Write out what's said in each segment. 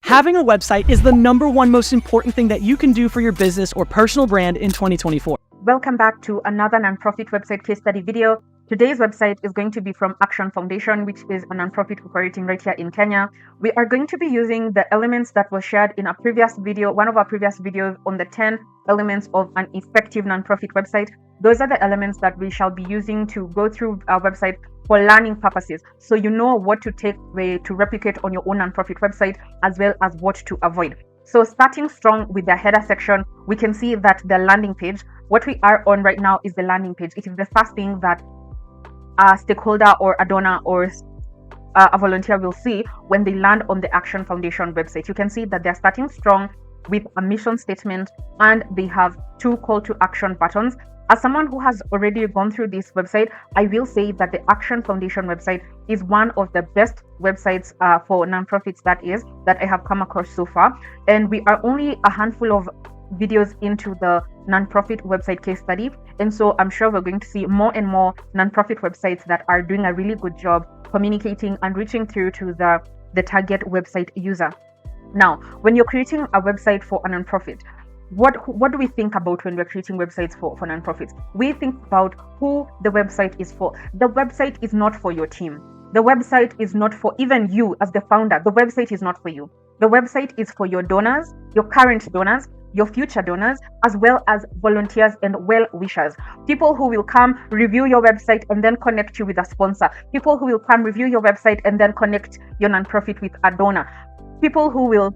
Having a website is the #1 most important thing that you can do for your business or personal brand in 2024. Welcome back to another nonprofit website case study video. Today's website is going to be from Action Foundation, which is a nonprofit operating right here in Kenya. We are going to be using the elements that were shared in a previous video, one of our previous videos on the 10 elements of an effective nonprofit website. Those are the elements that we shall be using to go through our website for learning purposes. So you know what to take away to replicate on your own nonprofit website, as well as what to avoid. So starting strong with the header section, we can see that the landing page, what we are on right now is the landing page. It is the first thing that a stakeholder or a donor or a volunteer will see when they land on the Action Foundation website. You can see that they're starting strong with a mission statement and they have 2 call to action buttons. As someone who has already gone through this website, I will say that the Action Foundation website is one of the best websites for nonprofits that I have come across so far. And we are only a handful of videos into the nonprofit website case study, and so I'm sure we're going to see more and more nonprofit websites that are doing a really good job communicating and reaching through to the target website user. Now, when you're creating a website for a nonprofit, what do we think about when we're creating websites for nonprofits? We think about who the website is for. The website is not for your team. The website is not for even you as the founder. The website is not for you. The website is for your donors, your current donors, your future donors, as well as volunteers and well-wishers. People who will come review your website and then connect you with a sponsor. People who will come review your website and then connect your nonprofit with a donor. People who will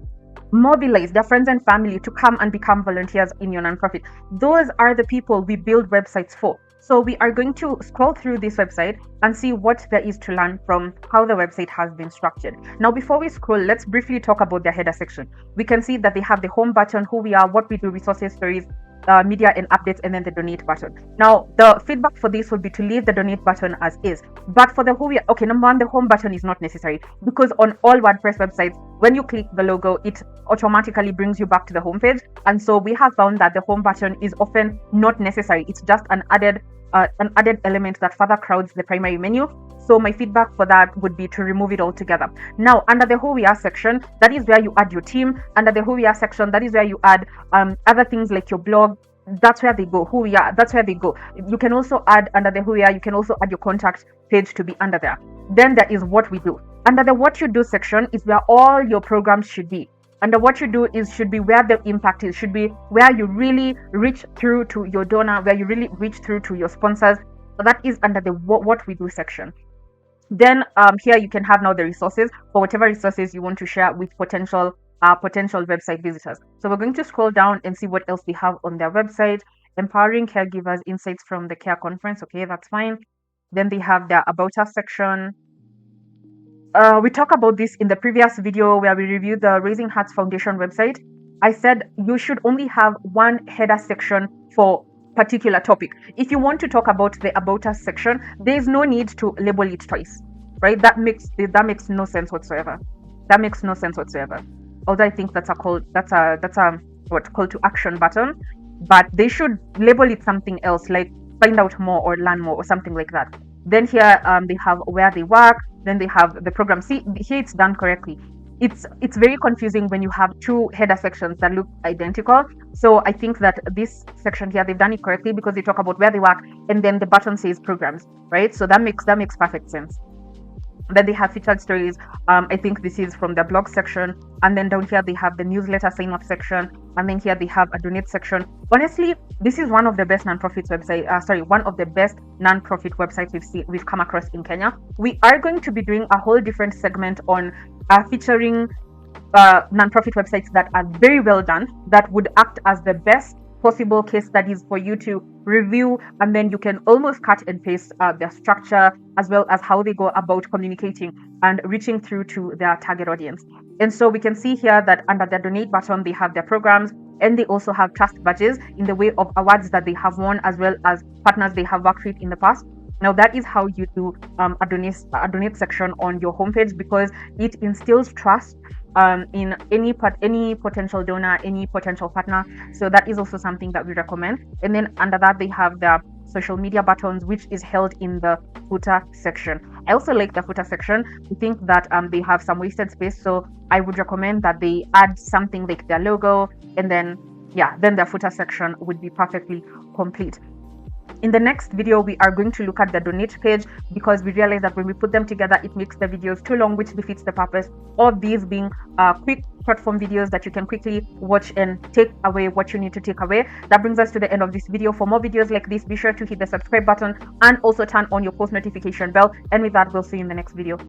mobilize their friends and family to come and become volunteers in your nonprofit. Those are the people we build websites for. So we are going to scroll through this website and see what there is to learn from how the website has been structured. Now, before we scroll, let's briefly talk about the header section. We can see that they have the home button, who we are, what we do, resources, stories, media and updates, and then the donate button. Now, the feedback for this would be to leave the donate button as is. But for the who we are, okay, number one, the home button is not necessary because on all WordPress websites, when you click the logo, it automatically brings you back to the home page. And so we have found that the home button is often not necessary. It's just an added element that further crowds the primary menu. So my feedback for that would be to remove it altogether. Now, under the who we are section, that is where you add your team. Under the who we are section, that is where you add other things like your blog. That's where they go. Who we are, that's where they go. You can also add under the who we are, you can also add your contact page to be under there. Then there is what we do. Under the what you do section is where all your programs should be. And what you do should be where the impact is, should be where you really reach through to your donor, where you really reach through to your sponsors. So that is under the what we do section. Then here you can have now the resources for whatever resources you want to share with potential website visitors. So we're going to scroll down and see what else they have on their website. Empowering caregivers, insights from the CARE conference. Okay, that's fine. Then they have their about us section. We talked about this in the previous video where we reviewed the Raising Hearts Foundation website. I said you should only have one header section for particular topic. If you want to talk about the about us section, there is no need to label it twice, right? That makes no sense whatsoever. That makes no sense whatsoever. Although I think that's a call to action button, but they should label it something else like find out more or learn more or something like that. Then here they have where they work. Then they have the program. See, here it's done correctly. It's very confusing when you have 2 header sections that look identical. So I think that this section here, they've done it correctly because they talk about where they work and then the button says programs, right? So that makes perfect sense. Then they have featured stories. I think this is from the blog section. And then down here, they have the newsletter sign up section. And then here they have a donate section. Honestly, this is one of the best nonprofit websites. One of the best nonprofit websites we've come across in Kenya. We are going to be doing a whole different segment on featuring nonprofit websites that are very well done, that would act as the best possible case studies for you to review, and then you can almost cut and paste their structure as well as how they go about communicating and reaching through to their target audience. And so we can see here that under their donate button, they have their programs, and they also have trust badges in the way of awards that they have won, as well as partners they have worked with in the past. Now that is how you do a donate section on your homepage, because it instills trust in any potential donor, any potential partner. So that is also something that we recommend. And then under that, they have the social media buttons, which is held in the footer section. I also like the footer section. I think that they have some wasted space, so I would recommend that they add something like their logo, and then the footer section would be perfectly complete. In the next video, we are going to look at the donate page, because we realize that when we put them together, it makes the videos too long, which defeats the purpose of these being quick platform videos that you can quickly watch and take away what you need to take away. That brings us to the end of this video. For more videos like this, be sure to hit the subscribe button and also turn on your post notification bell. And with that, we'll see you in the next video.